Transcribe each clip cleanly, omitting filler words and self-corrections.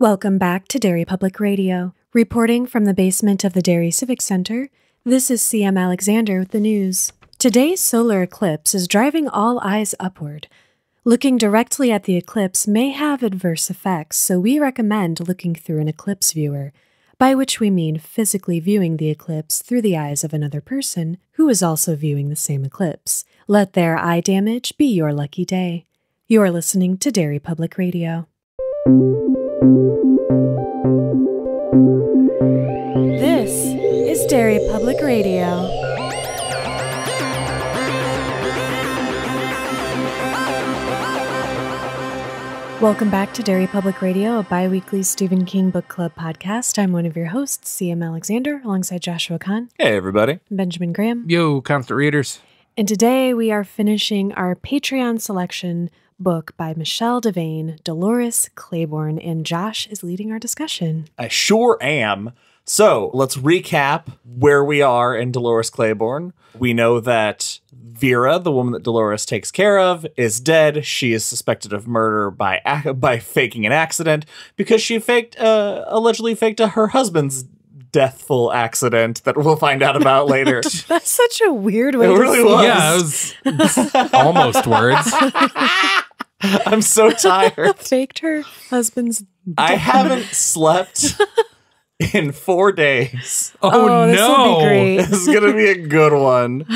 Welcome back to Derry Public Radio. Reporting from the basement of the Derry Civic Center, this is CM Alexander with the news. Today's solar eclipse is driving all eyes upward. Looking directly at the eclipse may have adverse effects, so we recommend looking through an eclipse viewer, by which we mean physically viewing the eclipse through the eyes of another person who is also viewing the same eclipse. Let their eye damage be your lucky day. You're listening to Derry Public Radio. This is Derry Public Radio. Welcome back to Derry Public Radio, a bi-weekly Stephen King Book Club podcast. I'm one of your hosts, CM Alexander, alongside Joshua Kahn. Hey, everybody. Benjamin Graham. Yo, constant readers. And today we are finishing our Patreon selection book by Michelle Devane, Dolores, Claiborne, and Josh is leading our discussion. I sure am. So let's recap where we are in Dolores Claiborne. We know that Vera, the woman that Dolores takes care of, is dead. She is suspected of murder by faking an accident because she allegedly faked her husband's deathful accident that we'll find out about later. That's such a weird way it to really say was. Yeah, it was almost words. I'm so tired. Faked her husband's death. I haven't slept in 4 days. Oh, this no. will be great. This is going to be a good one.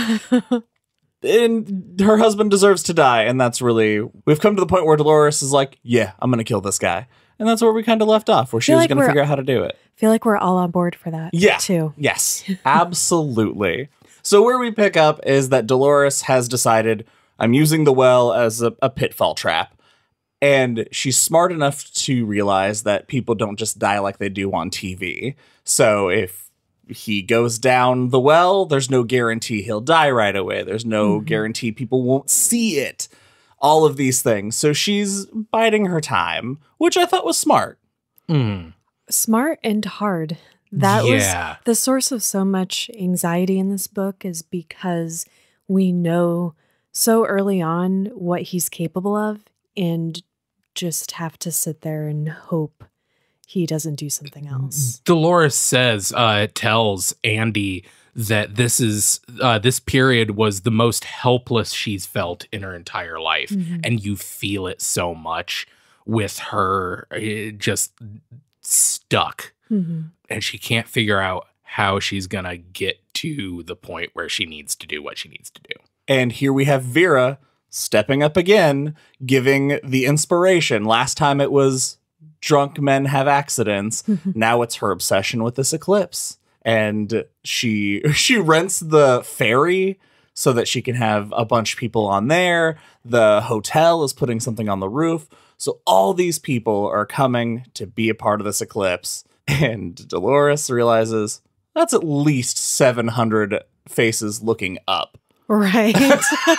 And her husband deserves to die. And we've come to the point where Dolores is like, yeah, I'm going to kill this guy. And that's where we kind of left off, where she was going to figure out how to do it. I feel like we're all on board for that, too. Yes, absolutely. So where we pick up is that Dolores has decided, I'm using the well as a pitfall trap. And she's smart enough to realize that people don't just die like they do on TV. So if he goes down the well, there's no guarantee he'll die right away. There's no guarantee people won't see it. All of these things. So she's biding her time, which I thought was smart. Smart and hard. That was the source of so much anxiety in this book, is because we know so early on what he's capable of and just have to sit there and hope he doesn't do something else. Dolores tells Andy that this period was the most helpless she's felt in her entire life. And you feel it so much with her just stuck. And she can't figure out how she's going to get to the point where she needs to do what she needs to do. And here we have Vera stepping up again, giving the inspiration. Last time it was drunk men have accidents. Now it's her obsession with this eclipse. And she rents the ferry so that she can have a bunch of people on there. The hotel is putting something on the roof. So all these people are coming to be a part of this eclipse. And Dolores realizes that's at least 700 faces looking up. Right.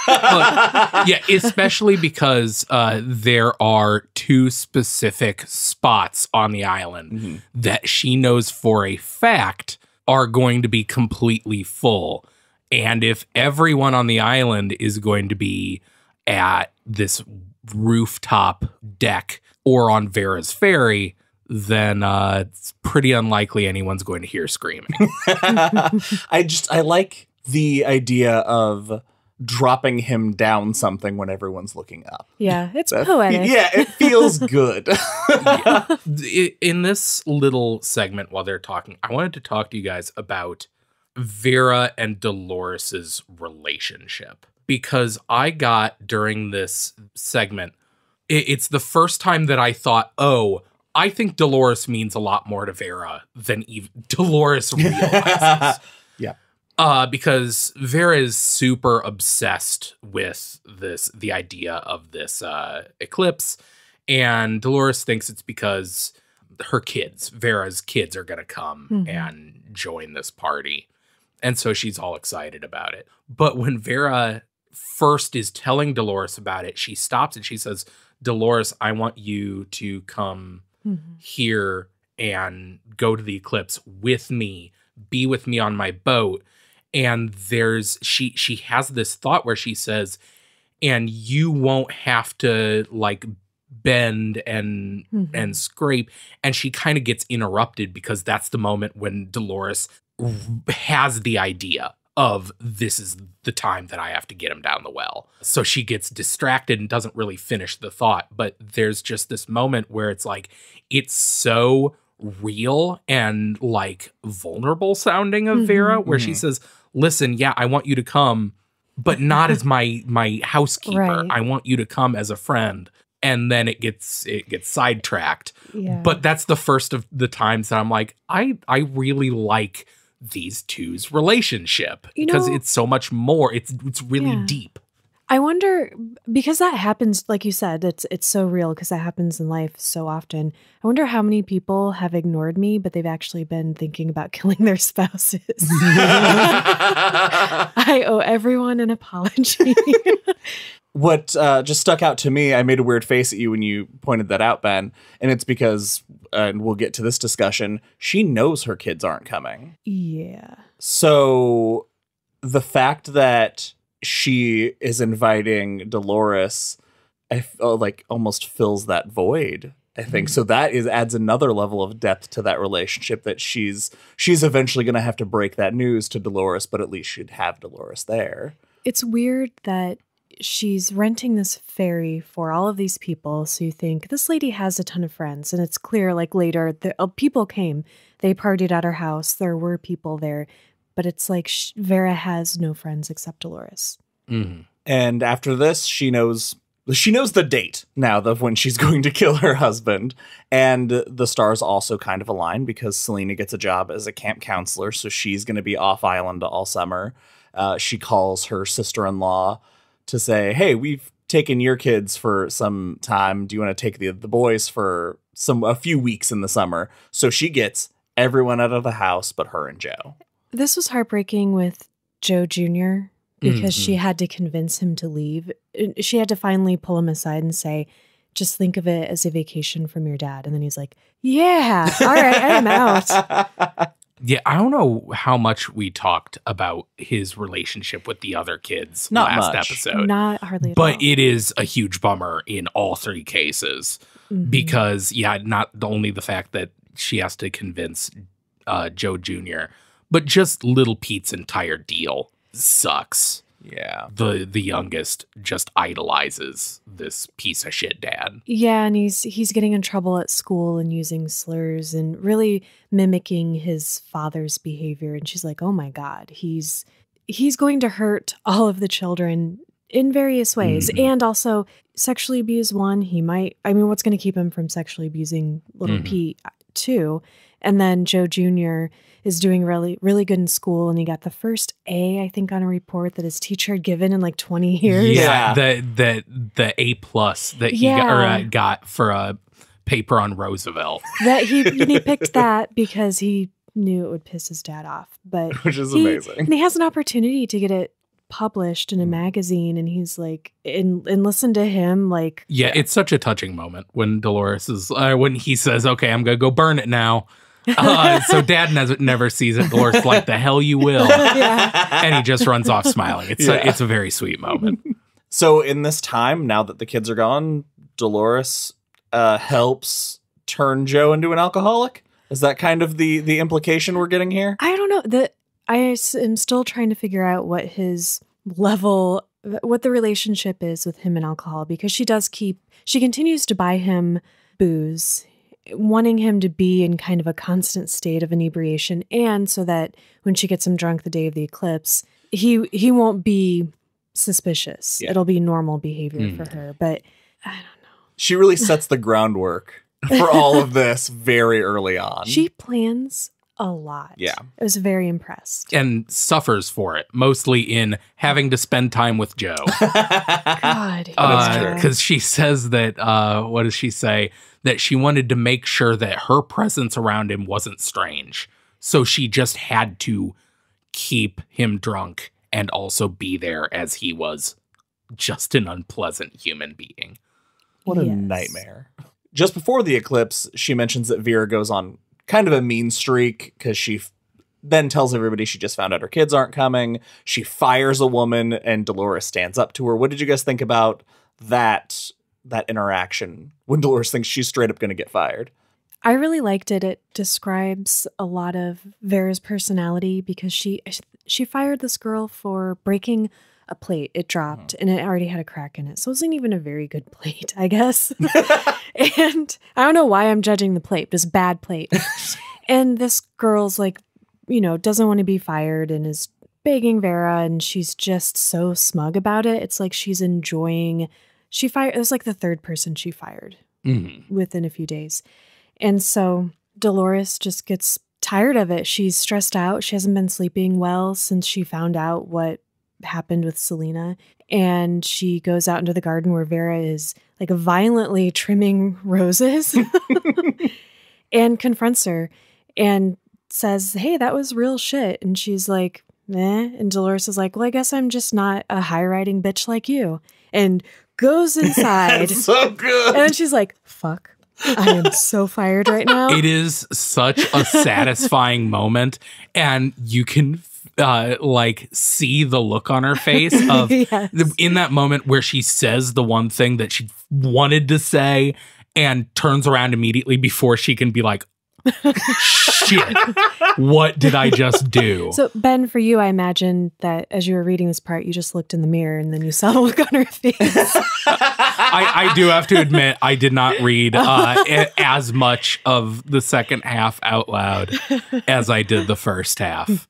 Yeah, especially because there are two specific spots on the island that she knows for a fact are going to be completely full. And if everyone on the island is going to be at this rooftop deck or on Vera's ferry, then it's pretty unlikely anyone's going to hear screaming. I like the idea of dropping him down something when everyone's looking up. Yeah, it's poetic. Yeah, it feels good. In this little segment while they're talking, I wanted to talk to you guys about Vera and Dolores's relationship. Because I got, during this segment, it's the first time that I thought, I think Dolores means a lot more to Vera than even Dolores realizes. Because Vera is super obsessed with the idea of this eclipse, and Dolores thinks it's because Vera's kids are going to come and join this party. And so she's all excited about it. But when Vera first is telling Dolores about it, she stops and she says, Dolores, I want you to come here and go to the eclipse with me, be with me on my boat. And she has this thought where she says, and you won't have to like bend and scrape, and she kind of gets interrupted because that's the moment when Dolores has the idea of this is the time that I have to get him down the well. So she gets distracted and doesn't really finish the thought, but there's just this moment where it's like, it's so real and like vulnerable sounding of Vera, where she says, listen, yeah, I want you to come, but not as my housekeeper. Right. I want you to come as a friend. And then it gets sidetracked. Yeah. But that's the first of the times that I'm like, I really like these two's relationship because it's so much more. It's really deep. I wonder, because that happens, like you said, it's so real because that happens in life so often. I wonder how many people have ignored me, but they've actually been thinking about killing their spouses. I owe everyone an apology. What just stuck out to me, I made a weird face at you when you pointed that out, Ben, and it's because, and we'll get to this discussion, she knows her kids aren't coming. Yeah. So the fact that she is inviting Dolores, I feel like almost fills that void, I think. So that adds another level of depth to that relationship, that she's eventually going to have to break that news to Dolores, but at least she'd have Dolores there. It's weird that she's renting this ferry for all of these people. So you think this lady has a ton of friends, and it's clear like later people came, they partied at her house. There were people there, but it's like Vera has no friends except Dolores. Mm-hmm. And after this, she knows the date now of when she's going to kill her husband. And the stars also kind of align because Selena gets a job as a camp counselor. So she's going to be off island all summer. She calls her sister-in-law to say, hey, we've taken your kids for some time. Do you want to take the boys for a few weeks in the summer? So she gets everyone out of the house but her and Joe. This was heartbreaking with Joe Jr. because she had to convince him to leave. She had to finally pull him aside and say, just think of it as a vacation from your dad. And then he's like, yeah, all right, I am out. Yeah, I don't know how much we talked about his relationship with the other kids last episode. Not hardly at all. But it is a huge bummer in all three cases because, not only the fact that she has to convince Joe Jr., but just Little Pete's entire deal sucks. Yeah. The youngest just idolizes this piece of shit dad. Yeah, and he's getting in trouble at school and using slurs and really mimicking his father's behavior. And she's like, oh my God, he's going to hurt all of the children in various ways. And also sexually abuse one. What's going to keep him from sexually abusing little Pete too? And then Joe Jr. is doing really, really good in school. And he got the first A, I think, on a report that his teacher had given in like 20 years. Yeah, the A+ that he got for a paper on Roosevelt. That he picked that because he knew it would piss his dad off. Which is amazing. And he has an opportunity to get it published in a magazine, and he's like, and listen to him, like. Yeah, it's such a touching moment when Dolores is, when he says, okay, I'm going to go burn it now. So dad never sees it. Dolores like, the hell you will. And he just runs off smiling. It's a very sweet moment. So in this time, now that the kids are gone, Dolores helps turn Joe into an alcoholic. Is that kind of the implication we're getting here? I don't know. I am still trying to figure out what the relationship is with him and alcohol, because she continues to buy him booze, wanting him to be in kind of a constant state of inebriation, and so that when she gets him drunk the day of the eclipse, he won't be suspicious. Yeah. It'll be normal behavior for her, but I don't know. She really sets the groundwork for all of this very early on. She plans a lot. Yeah. I was very impressed. And suffers for it, mostly in having to spend time with Joe. God. Because she says that, what does she say? That she wanted to make sure that her presence around him wasn't strange. So she just had to keep him drunk and also be there as he was just an unpleasant human being. What a nightmare. Just before the eclipse, she mentions that Vera goes on kind of a mean streak because she then tells everybody she just found out her kids aren't coming. She fires a woman and Dolores stands up to her. What did you guys think about that that interaction when Dolores thinks she's straight up going to get fired. I really liked it. It describes a lot of Vera's personality because she fired this girl for breaking a plate. It dropped and it already had a crack in it. So it wasn't even a very good plate, I guess. And I don't know why I'm judging the plate, this bad plate. And this girl's like, you know, doesn't want to be fired and is begging Vera, and she's just so smug about it. It's like she's enjoying, it was like the third person she fired within a few days. And so Dolores just gets tired of it. She's stressed out. She hasn't been sleeping well since she found out what happened with Selena. And she goes out into the garden where Vera is like violently trimming roses and confronts her and says, hey, that was real shit. And she's like, eh. And Dolores is like, well, I guess I'm just not a high-riding bitch like you. And goes inside. That's so good. And then she's like, fuck. I am so fired right now. It is such a satisfying moment, and you can like see the look on her face of Yes. in that moment where she says the one thing that she wanted to say and turns around immediately before she can be like, shit, what did I just do? So, Ben, for you, I imagine that as you were reading this part, you just looked in the mirror and then you saw the look on her face. I do have to admit, I did not read as much of the second half out loud as I did the first half.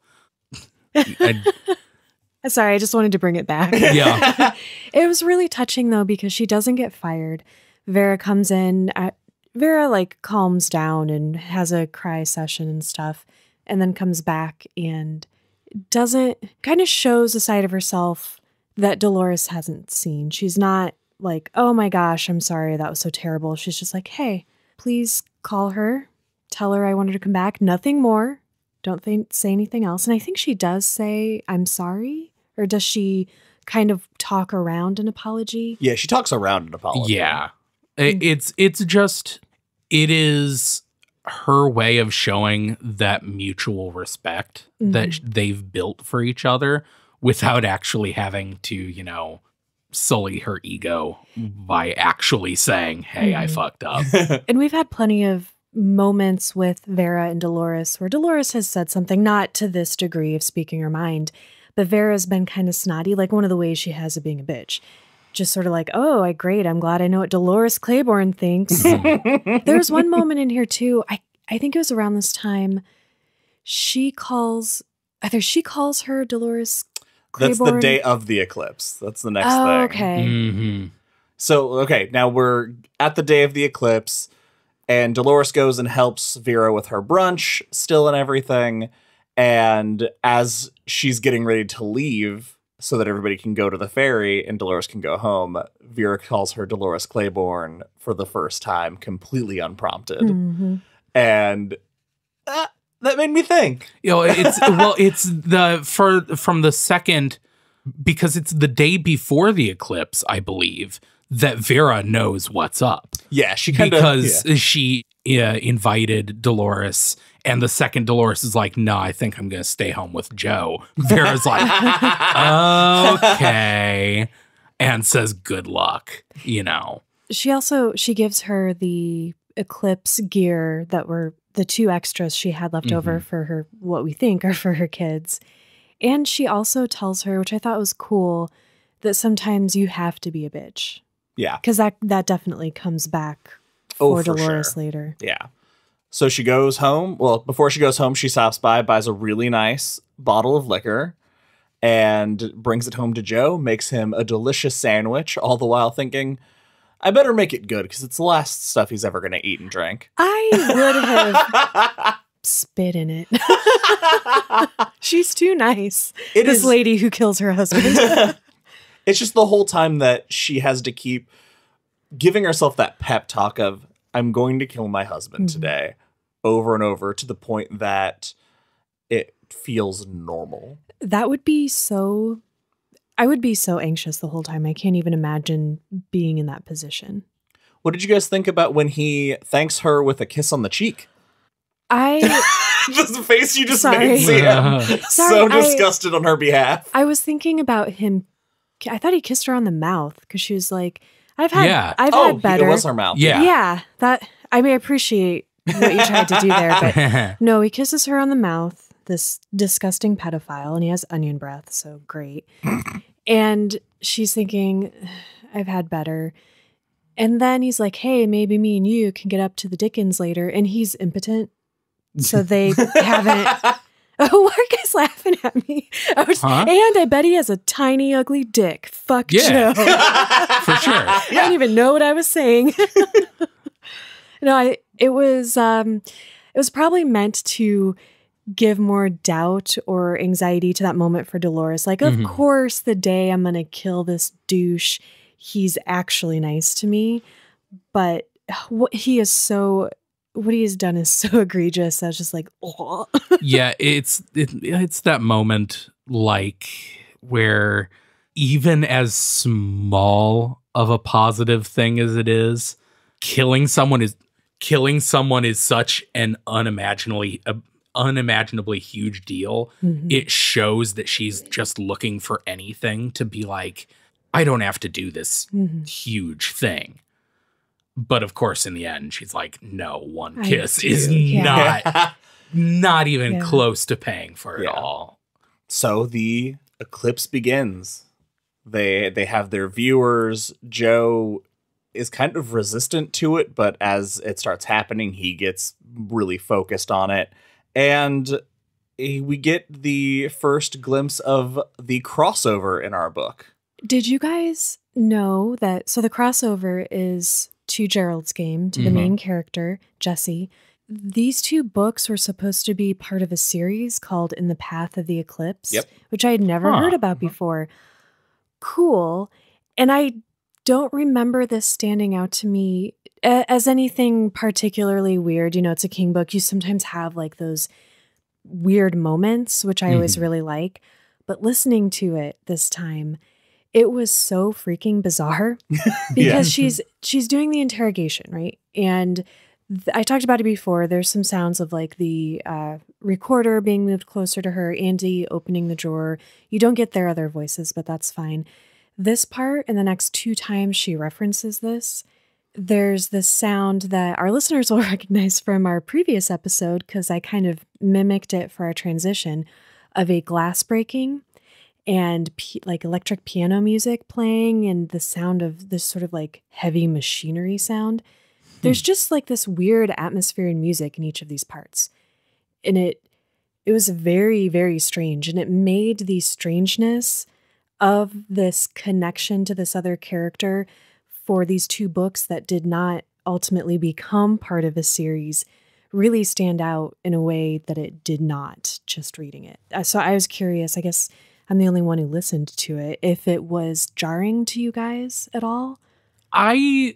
Sorry, I just wanted to bring it back. Yeah. It was really touching, though, because she doesn't get fired. Vera comes in. Vera, like, calms down and has a cry session and stuff, and then comes back and kind of shows a side of herself that Dolores hasn't seen. She's not like, oh my gosh, I'm sorry, that was so terrible. She's just like, hey, please call her. Tell her I wanted to come back. Nothing more. Don't say anything else. And I think she does say, I'm sorry. Or does she kind of talk around an apology? Yeah, she talks around an apology. Yeah. It is her way of showing that mutual respect that they've built for each other without actually having to, you know, sully her ego by actually saying, hey, I fucked up. And we've had plenty of moments with Vera and Dolores where Dolores has said something, not to this degree of speaking her mind, but Vera's been kind of snotty, like one of the ways she has of being a bitch. Just sort of like, oh, great, I'm glad I know what Dolores Claiborne thinks. There's one moment in here, too, I think it was around this time, either she calls her Dolores Claiborne. That's the day of the eclipse. That's the next thing. Okay. Mm-hmm. So, okay, now we're at the day of the eclipse, and Dolores goes and helps Vera with her brunch still and everything. And as she's getting ready to leave so that everybody can go to the ferry and Dolores can go home, Vera calls her Dolores Claiborne for the first time, completely unprompted. Mm-hmm. And that made me think. You know, from the second, because it's the day before the eclipse, I believe, that Vera knows what's up. Yeah, she kind of... Because she invited Dolores, and the second Dolores is like, no, I think I'm going to stay home with Joe. Vera's like, okay, and says good luck, you know. She gives her the eclipse gear that were the 2 extras she had left over for her, what we think are for her kids. And she also tells her, which I thought was cool, that sometimes you have to be a bitch. Yeah. Because that definitely comes back for Dolores sure. later. Yeah. So she goes home. Well, before she goes home, she stops by, buys a really nice bottle of liquor, and brings it home to Joe, makes him a delicious sandwich, all the while thinking, I better make it good because it's the last stuff he's ever going to eat and drink. I would have spit in it. She's too nice. This lady who kills her husband. It's just the whole time that she has to keep giving herself that pep talk of, I'm going to kill my husband today, over and over, to the point that it feels normal. That would be so... I would be so anxious the whole time. I can't even imagine being in that position. What did you guys think about when he thanks her with a kiss on the cheek? The face you just made, Sam. So disgusted on her behalf. I was thinking about him. I thought he kissed her on the mouth because she was like, I've had Yeah. had better. It was her mouth. Yeah. Yeah, I appreciate what you tried to do there, but no, he kisses her on the mouth, this disgusting pedophile, and he has onion breath, so great. And she's thinking, I've had better. And then he's like, hey, maybe me and you can get up to the Dickens later. And he's impotent. So they haven't. Oh, why are you guys laughing at me? And I bet he has a tiny, ugly dick. Fuck Joe. For sure. I didn't even know what I was saying. No, it was probably meant to give more doubt or anxiety to that moment for Dolores. Like, of course, the day I'm going to kill this douche, he's actually nice to me. But what he has done is so egregious. I was just like, oh. Yeah, it's that moment like where even as small of a positive thing as it is, killing someone is such an unimaginably huge deal. It shows that she's just looking for anything to be like, I don't have to do this huge thing. But of course, in the end, she's like, no, one kiss is not even close to paying for it all. So the eclipse begins. They have their viewers. Joe is kind of resistant to it, but as it starts happening, he gets really focused on it. And we get the first glimpse of the crossover in our book. Did you guys know that? So the crossover is to Gerald's Game, to the main character, Jesse. These two books were supposed to be part of a series called In the Path of the Eclipse, which I had never heard about before. Cool. And I don't remember this standing out to me as anything particularly weird. You know, it's a King book. You sometimes have like those weird moments, which I always really like. But listening to it this time, it was so freaking bizarre because she's doing the interrogation, right? And I talked about it before. There's some sounds of like the recorder being moved closer to her, Andy opening the drawer. You don't get their other voices, but that's fine. This part and the next two times she references this, there's this sound that our listeners will recognize from our previous episode because I kind of mimicked it for our transition of a glass breaking and like electric piano music playing and the sound of this sort of like heavy machinery sound. There's just like this weird atmosphere and music in each of these parts. And it was very, very strange. And it made the strangeness of this connection to this other character for these two books that did not ultimately become part of a series really stand out in a way that it did not just reading it. So I was curious, I guess I'm the only one who listened to it, if it was jarring to you guys at all. I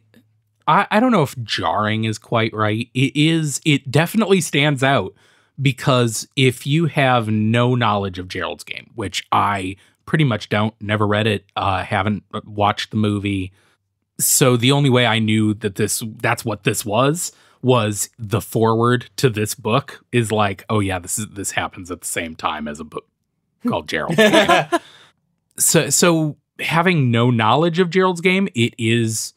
don't know if jarring is quite right. It definitely stands out because if you have no knowledge of Gerald's Game, which I pretty much don't, never read it, haven't watched the movie. So the only way I knew that that's what this was the forward to this book is like, oh yeah, this happens at the same time as a book called Gerald's Game. So having no knowledge of Gerald's Game, it is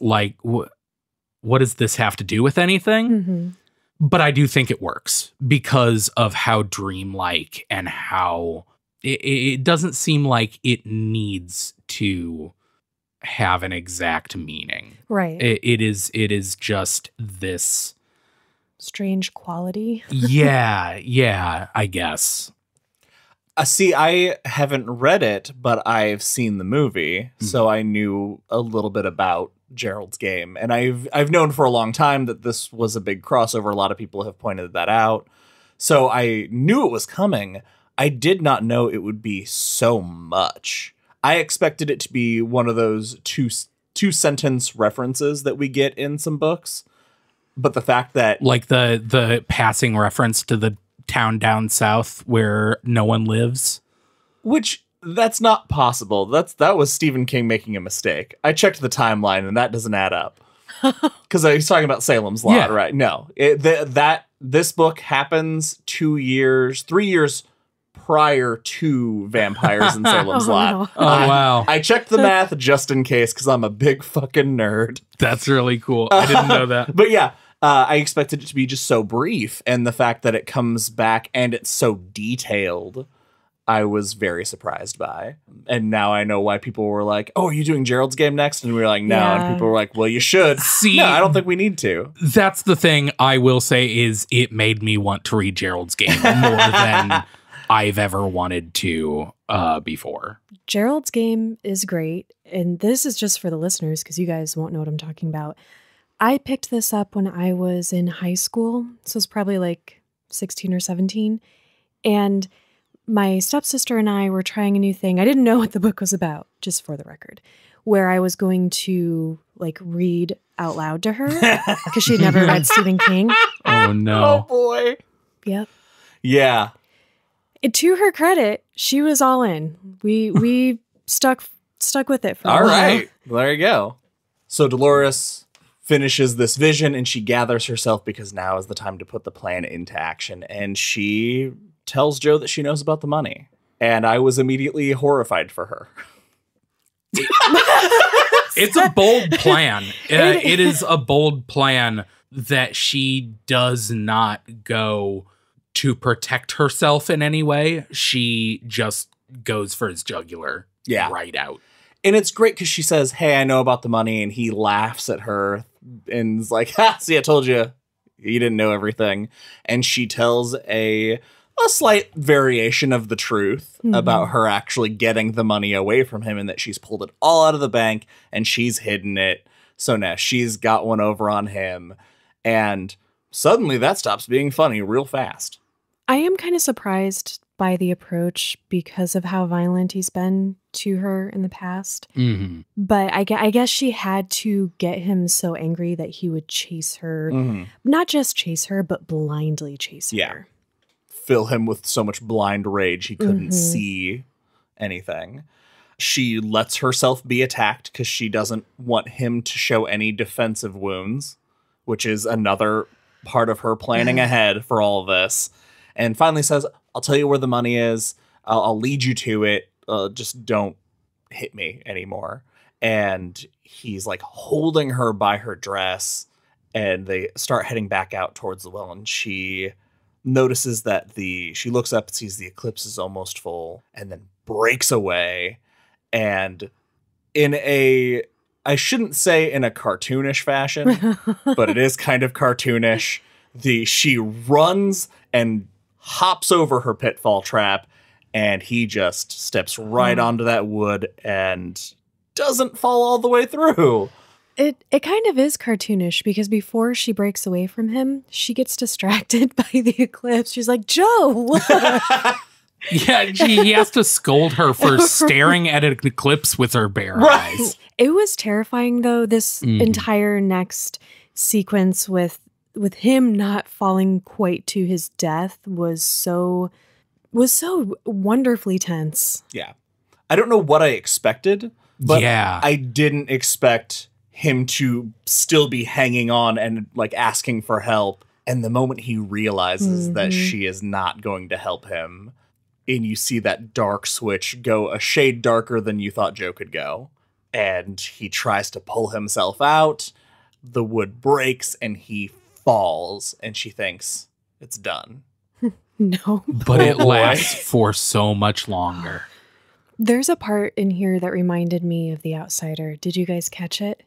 like, what does this have to do with anything? But I do think it works because of how dreamlike and how it doesn't seem like it needs to have an exact meaning. Right. It is just this strange quality. yeah, I guess. See, I haven't read it, but I've seen the movie, so I knew a little bit about Gerald's Game. And I've known for a long time that this was a big crossover. A lot of people have pointed that out. So I knew it was coming. I did not know it would be so much. I expected it to be one of those two sentence references that we get in some books. But the fact that like the passing reference to the town down south where no one lives, which that's not possible. That was Stephen King making a mistake. I checked the timeline and that doesn't add up. Because he's talking about Salem's Lot, right? No, this book happens 3 years prior to Vampires in Salem's Lot. no. Oh, wow. I checked the math just in case because I'm a big fucking nerd. That's really cool. I didn't know that. But yeah, I expected it to be just so brief, and the fact that it comes back and it's so detailed, I was very surprised by. And now I know why people were like, oh, are you doing Gerald's game next? And we were like, no. Yeah. And people were like, well, you should. See, no, I don't think we need to. That's the thing I will say is it made me want to read Gerald's game more than I've ever wanted to before. Gerald's game is great. And this is just for the listeners because you guys won't know what I'm talking about. I picked this up when I was in high school. So it's probably like 16 or 17. And my stepsister and I were trying a new thing. I didn't know what the book was about, just for the record, where I was going to like read out loud to her because she'd never read Stephen King. Oh, no. Oh, boy. Yep. Yeah. And to her credit, she was all in. We stuck with it for a All while. right. Well, there you go. So Dolores finishes this vision and she gathers herself because now is the time to put the plan into action. And she tells Joe that she knows about the money. And I was immediately horrified for her. It's a bold plan. It is a bold plan that she does not go to protect herself in any way. She just goes for his jugular right out. And it's great because she says, hey, I know about the money. And he laughs at her and is like, ha, see, I told you. You didn't know everything. And she tells a slight variation of the truth about her actually getting the money away from him and that she's pulled it all out of the bank and she's hidden it. So now she's got one over on him. And suddenly that stops being funny real fast. I am kind of surprised by the approach because of how violent he's been to her in the past. Mm-hmm. But I guess she had to get him so angry that he would chase her. Not just chase her, but blindly chase her. Fill him with so much blind rage he couldn't see anything. She lets herself be attacked because she doesn't want him to show any defensive wounds, which is another part of her planning ahead for all of this. And finally says, I'll tell you where the money is. I'll lead you to it. Just don't hit me anymore. And he's like holding her by her dress and they start heading back out towards the well. And she notices that she looks up and sees the eclipse is almost full and then breaks away. And I shouldn't say in a cartoonish fashion, but it is kind of cartoonish. She runs and hops over her pitfall trap and he just steps right onto that wood and doesn't fall all the way through. It kind of is cartoonish because before she breaks away from him, she gets distracted by the eclipse. She's like, Joe! Yeah, he has to scold her for staring at an eclipse with her bare eyes. It was terrifying, though, this entire next sequence with him not falling quite to his death was so wonderfully tense. Yeah. I don't know what I expected, but yeah. I didn't expect him to still be hanging on and like asking for help. And the moment he realizes that she is not going to help him, and you see that dark switch go a shade darker than you thought Joe could go, and he tries to pull himself out, the wood breaks and he falls, and she thinks it's done. No. But it lasts for so much longer. There's a part in here that reminded me of The Outsider. Did you guys catch it?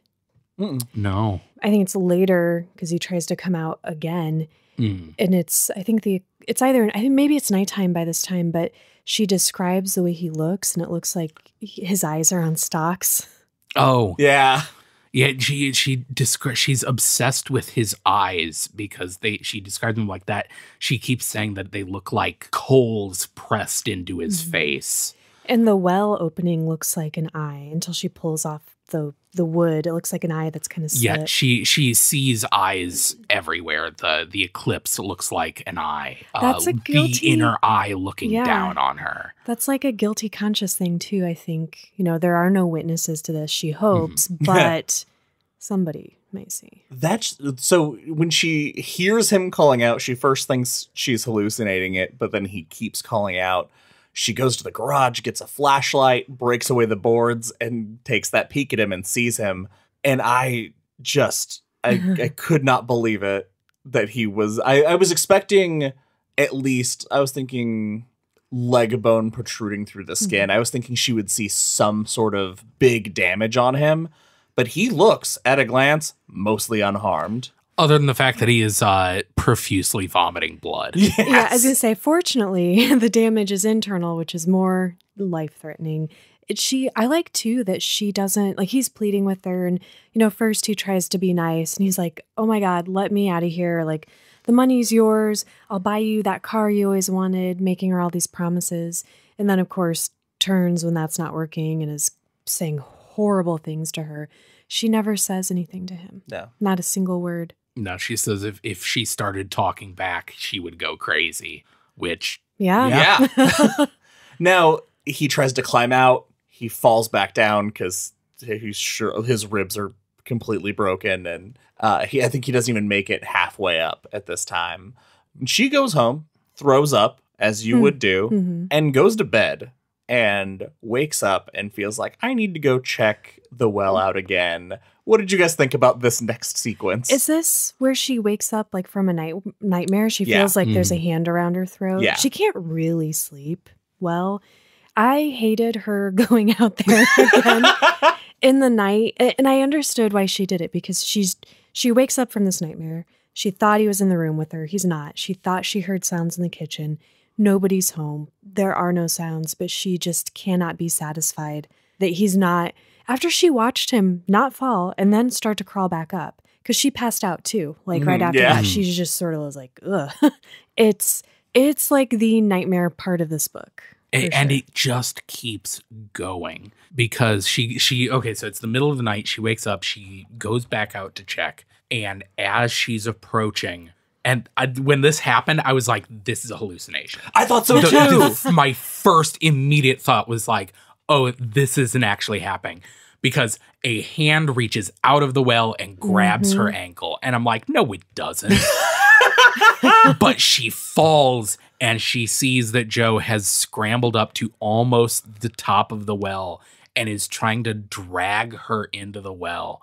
No. I think it's later because he tries to come out again. And I think maybe it's nighttime by this time, but she describes the way he looks and it looks like his eyes are on stalks. Oh. Yeah. Yeah, she's obsessed with his eyes because she describes them like that. She keeps saying that they look like coals pressed into his face. And the well opening looks like an eye until she pulls off the wood. It looks like an eye that's kind of slit. Yeah, she sees eyes everywhere. The eclipse looks like an eye. That's a guilty, the inner eye looking down on her. That's like a guilty conscious thing too, I think. There are no witnesses to this, she hopes, but somebody Might see. So when she hears him calling out, she first thinks she's hallucinating it, but then he keeps calling out. She goes to the garage, gets a flashlight, breaks away the boards, and takes that peek at him and sees him. And I could not believe it that he was. I was expecting at least, I was thinking leg bone protruding through the skin. I was thinking she would see some sort of big damage on him. But he looks, at a glance, mostly unharmed. Other than the fact that he is profusely vomiting blood. Yes. Yeah, I was going to say, fortunately, the damage is internal, which is more life-threatening. I like, too, that she doesn't, like, he's pleading with her. And, first he tries to be nice. And he's like, oh, my God, let me out of here. Like, the money's yours. I'll buy you that car you always wanted, making her all these promises. And then, of course, turns when that's not working and is saying horrible things to her. She never says anything to him. No. Not a single word. No, she says if she started talking back, she would go crazy, which... Yeah. Now, he tries to climb out. He falls back down because he's sure his ribs are completely broken. And I think he doesn't even make it halfway up at this time. She goes home, throws up, as you would do, and goes to bed. And wakes up and feels like, I need to go check the well out again. What did you guys think about this next sequence? Is this where she wakes up like from a nightmare? She feels like there's a hand around her throat. Yeah. She can't really sleep well. I hated her going out there again in the night. And I understood why she did it, because she wakes up from this nightmare. She thought he was in the room with her. He's not. She thought she heard sounds in the kitchen. Nobody's home. There are no sounds, but she just cannot be satisfied that he's not. After she watched him not fall and then start to crawl back up, because she passed out too. Like right after that, she just sort of was like, ugh. It's like the nightmare part of this book. And it just keeps going because she okay, so it's the middle of the night. She wakes up, she goes back out to check. And as she's approaching, and when this happened, I was like, this is a hallucination. I thought so too. My first immediate thought was like, oh, this isn't actually happening. Because a hand reaches out of the well and grabs her ankle. And I'm like, no, it doesn't. But she falls and she sees that Joe has scrambled up to almost the top of the well and is trying to drag her into the well.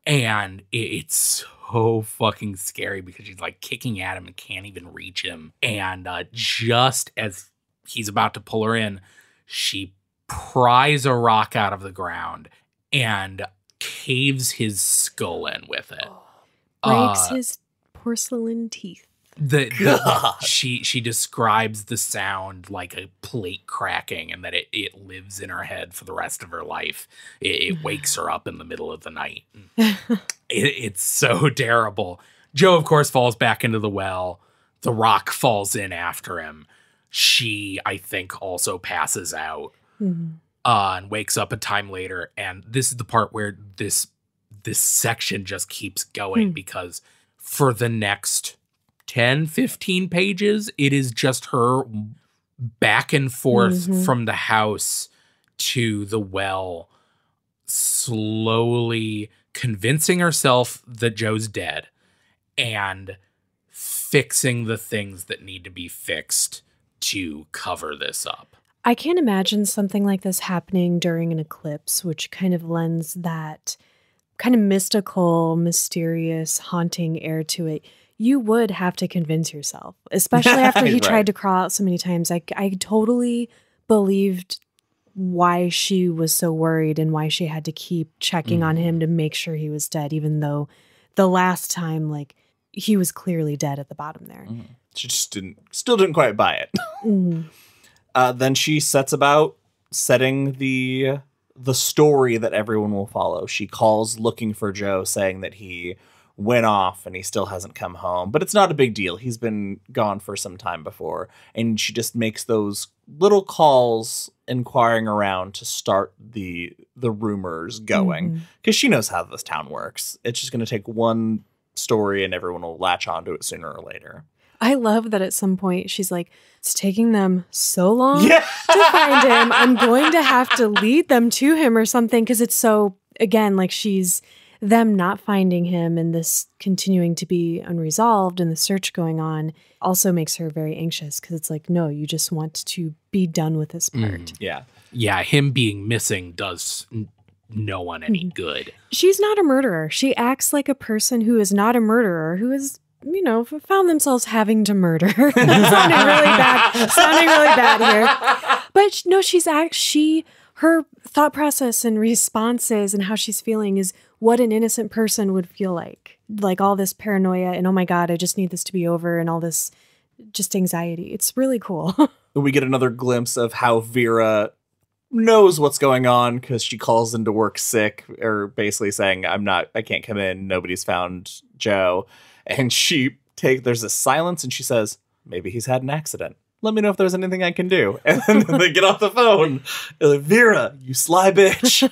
And it's so fucking scary because she's like kicking at him and can't even reach him. And just as he's about to pull her in, she pries a rock out of the ground and caves his skull in with it. Breaks his porcelain teeth. She describes the sound like a plate cracking and that it lives in her head for the rest of her life. It wakes her up in the middle of the night. It's so terrible. Joe, of course, falls back into the well. The rock falls in after him. She, I think, also passes out and wakes up a time later. And this is the part where this section just keeps going because for the next 10, 15 pages, it is just her back and forth from the house to the well, slowly convincing herself that Joe's dead and fixing the things that need to be fixed to cover this up. I can't imagine something like this happening during an eclipse, which kind of lends that kind of mystical, mysterious, haunting air to it. You would have to convince yourself, especially after he tried to crawl out so many times. I totally believed why she was so worried and why she had to keep checking on him to make sure he was dead, even though the last time, like, he was clearly dead at the bottom there. She just still didn't quite buy it. Then she sets about setting the story that everyone will follow. She calls looking for Joe, saying that he went off and he still hasn't come home, but it's not a big deal. He's been gone for some time before. And she just makes those little calls inquiring around to start the rumors going, because she knows how this town works. It's just going to take one story and everyone will latch onto it sooner or later. I love that at some point she's like, it's taking them so long to find him. I'm going to have to lead them to him or something, because it's so, again, like them not finding him and this continuing to be unresolved and the search going on also makes her very anxious because it's like, no, you just want to be done with this part. Yeah. Yeah, him being missing does no one any good. She's not a murderer. She acts like a person who is not a murderer, who is, found themselves having to murder. Sounding really bad here. But no, her thought process and responses and how she's feeling is what an innocent person would feel like. Like all this paranoia and, oh my God, I just need this to be over and all this just anxiety. It's really cool. We get another glimpse of how Vera knows what's going on because she calls into work sick, or basically saying, I can't come in. Nobody's found Joe. And there's a silence and she says, maybe he's had an accident. Let me know if there's anything I can do. And then they get off the phone. They're like, Vera, you sly bitch.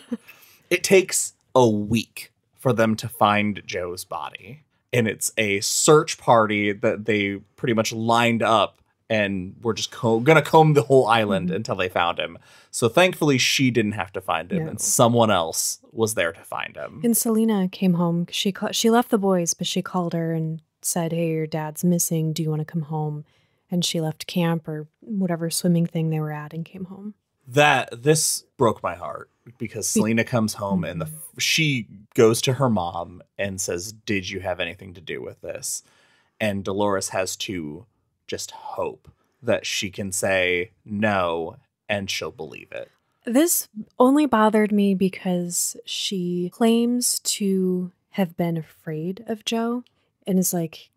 It takes a week for them to find Joe's body. And it's a search party that they pretty much lined up and were just going to comb the whole island until they found him. So thankfully, she didn't have to find him, and someone else was there to find him. And Selena came home. She left the boys, but she called her and said, hey, your dad's missing. Do you want to come home? And she left camp or whatever swimming thing they were at and came home. This broke my heart because Selena comes home and she goes to her mom and says, did you have anything to do with this? And Dolores has to just hope that she can say no and she'll believe it. This only bothered me because she claims to have been afraid of Joe and is like,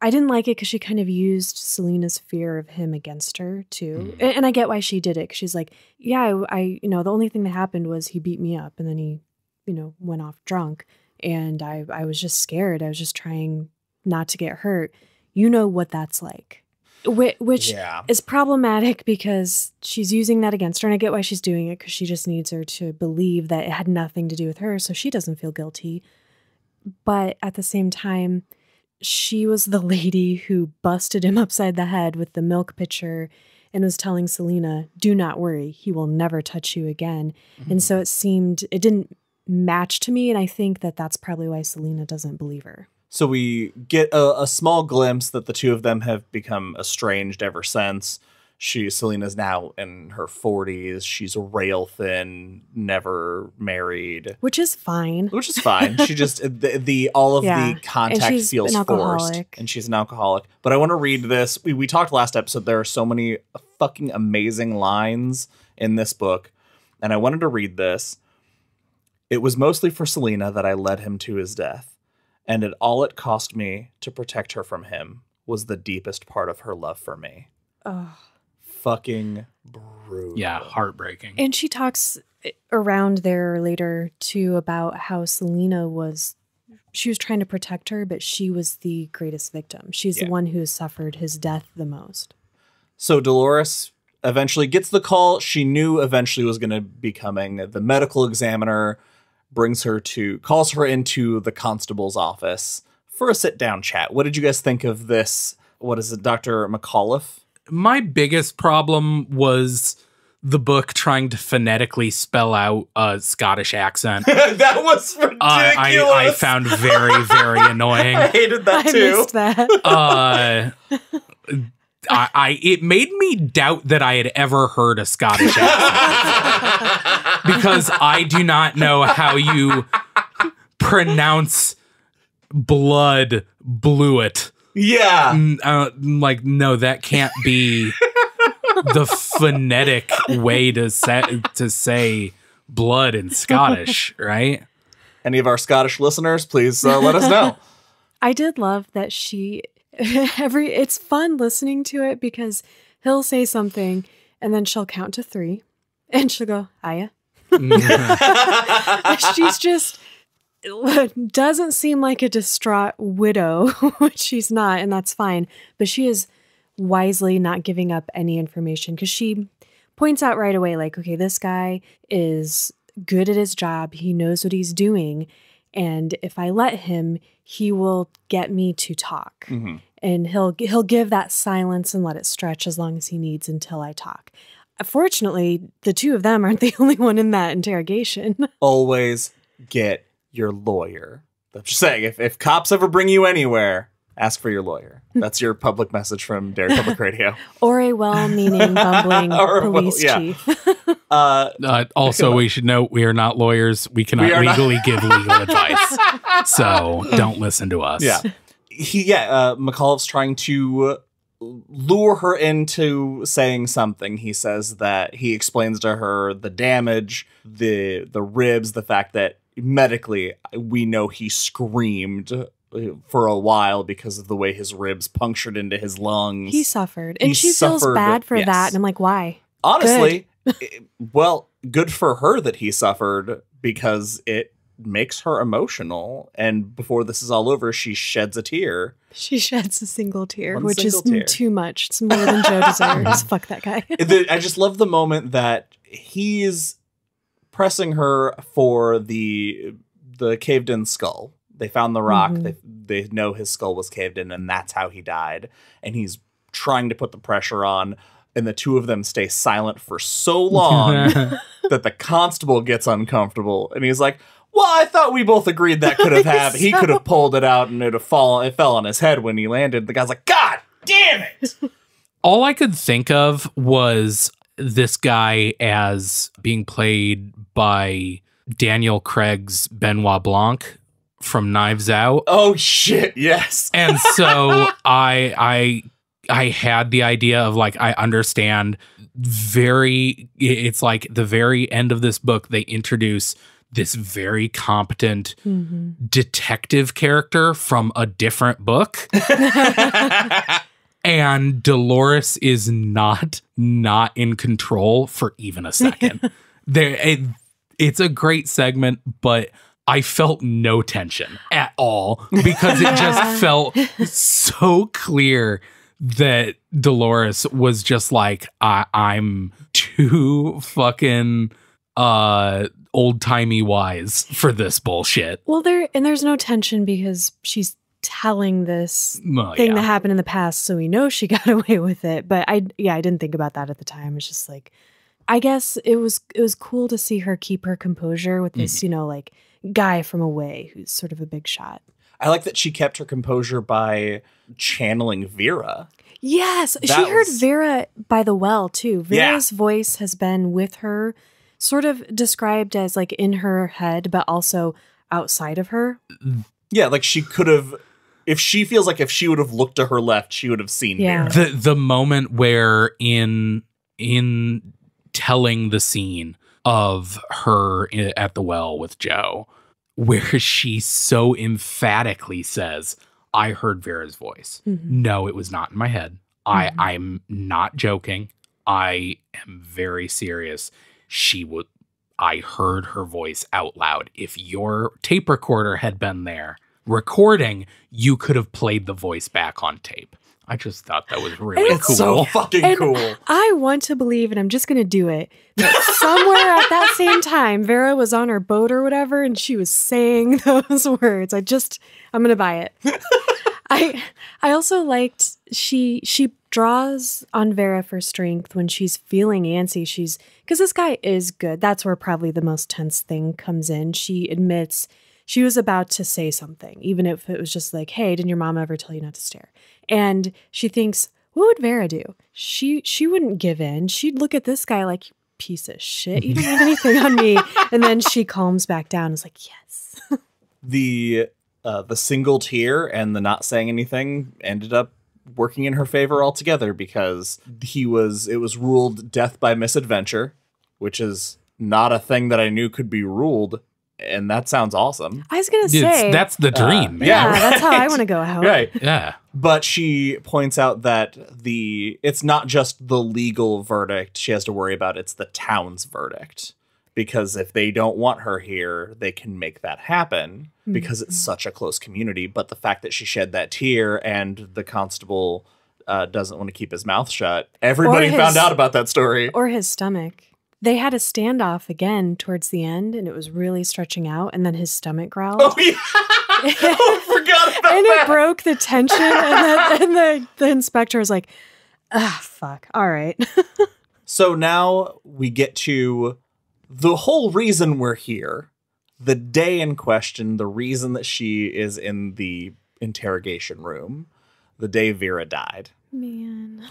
I didn't like it because she kind of used Selena's fear of him against her too. And I get why she did it. 'Cause she's like, yeah, I the only thing that happened was he beat me up and then he, went off drunk. And I was just scared. I was just trying not to get hurt. You know what that's like. Which is problematic because she's using that against her. And I get why she's doing it because she just needs her to believe that it had nothing to do with her so she doesn't feel guilty. But at the same time, she was the lady who busted him upside the head with the milk pitcher and was telling Selena, do not worry, he will never touch you again. And so it didn't match to me. And I think that that's probably why Selena doesn't believe her. So we get a small glimpse that the two of them have become estranged ever since. Selena's now in her 40s. She's rail thin, never married. Which is fine. She just, all of the contact feels forced. And she's an alcoholic. But I want to read this. We talked last episode. There are so many fucking amazing lines in this book. And I wanted to read this. It was mostly for Selena that I led him to his death. And all it cost me to protect her from him was the deepest part of her love for me. Oh. Fucking brutal. Yeah, heartbreaking. And she talks around there later, too, about how Selena she was trying to protect her, but she was the greatest victim. She's the one who suffered his death the most. So Dolores eventually gets the call she knew eventually was going to be coming. The medical examiner calls her into the constable's office for a sit-down chat. What did you guys think of this? What is it, Dr. McAuliffe? My biggest problem was the book trying to phonetically spell out a Scottish accent. That was ridiculous. I found very, very annoying. I hated that too. I missed that. It made me doubt that I had ever heard a Scottish accent because I do not know how you pronounce blood bluet. Yeah. No, that can't be the phonetic way to say blood in Scottish, right? Any of our Scottish listeners, please let us know. I did love that it's fun listening to it because he'll say something and then she'll count to 3 and she'll go, hiya. She's just doesn't seem like a distraught widow, which she's not, and that's fine. But she is wisely not giving up any information because she points out right away, like, okay, this guy is good at his job. He knows what he's doing. And if I let him, he will get me to talk. Mm-hmm. And he'll give that silence and let it stretch as long as he needs until I talk. Fortunately, the two of them aren't the only one in that interrogation. Always get your lawyer. I'm just saying, if cops ever bring you anywhere, ask for your lawyer. That's your public message from Derry Public Radio. Or a well-meaning, bumbling police chief. Also, we should note we are not lawyers. We cannot legally give legal advice. So don't listen to us. Yeah. McAuliffe's trying to lure her into saying something. He says that he explains to her the damage, the ribs, the fact that medically we know he screamed for a while because of the way his ribs punctured into his lungs. He suffered. And she feels bad for that. And I'm like, why? Honestly, good for her that he suffered because it makes her emotional. And before this is all over, she sheds a tear. She sheds a single tear, which is too much. It's more than Joe deserves. Fuck that guy. I just love the moment that he's pressing her for the caved in skull. They found the rock. They know his skull was caved in, and that's how he died. And he's trying to put the pressure on, and the two of them stay silent for so long that the constable gets uncomfortable. And he's like, well, I thought we both agreed that could have happened. He could have pulled it out, and it fell on his head when he landed. The guy's like, God damn it! All I could think of was this guy as being played by Daniel Craig's Benoit Blanc from Knives Out. Oh shit, yes. And so I had the idea of like, I understand it's like the very end of this book, they introduce this very competent detective character from a different book. And Dolores is not in control for even a second. It's a great segment, but I felt no tension at all because it just felt so clear that Dolores was just like, I'm too fucking old-timey wise for this bullshit. Well, there's no tension because she's telling this thing that happened in the past, so we know she got away with it. But I didn't think about that at the time. It's just like, I guess it was cool to see her keep her composure with this, like guy from away who's sort of a big shot. I like that she kept her composure by channeling Vera. Yes, she heard Vera by the well too. Vera's voice has been with her, sort of described as like in her head, but also outside of her. Yeah, like she could have, if she feels like if she would have looked to her left, she would have seen Vera. The moment where in telling the scene of her at the well with Joe, where she so emphatically says, I heard Vera's voice. No, it was not in my head. I'm not joking. I am very serious. I heard her voice out loud. If your tape recorder had been there recording, you could have played the voice back on tape. I just thought that was really cool. It's so fucking cool. I want to believe, and I'm just going to do it, that somewhere at that same time, Vera was on her boat or whatever, and she was saying those words. I'm going to buy it. I also liked, she draws on Vera for strength when she's feeling antsy. Because this guy is good. That's where probably the most tense thing comes in. She admits she was about to say something, even if it was just like, hey, didn't your mom ever tell you not to stare? And she thinks, what would Vera do? She wouldn't give in. She'd look at this guy like, piece of shit, you don't have anything on me. And then she calms back down and is like, yes. The single tear and the not saying anything ended up working in her favor altogether because it was ruled death by misadventure, which is not a thing that I knew could be ruled. And that sounds awesome. I was going to say. That's the dream. Yeah, right. That's how I want to go out. Right. Yeah. But she points out that it's not just the legal verdict she has to worry about. It's the town's verdict. Because if they don't want her here, they can make that happen because it's such a close community. But the fact that she shed that tear and the constable doesn't want to keep his mouth shut. Everybody found out about that story. Or his stomach. They had a standoff again towards the end, and it was really stretching out, and then his stomach growled. Oh, yeah. I forgot about and that. It broke the tension, and the inspector was like, fuck, all right. So now we get to the whole reason we're here. the day in question, the reason that she is in the interrogation room, the day Vera died. Man.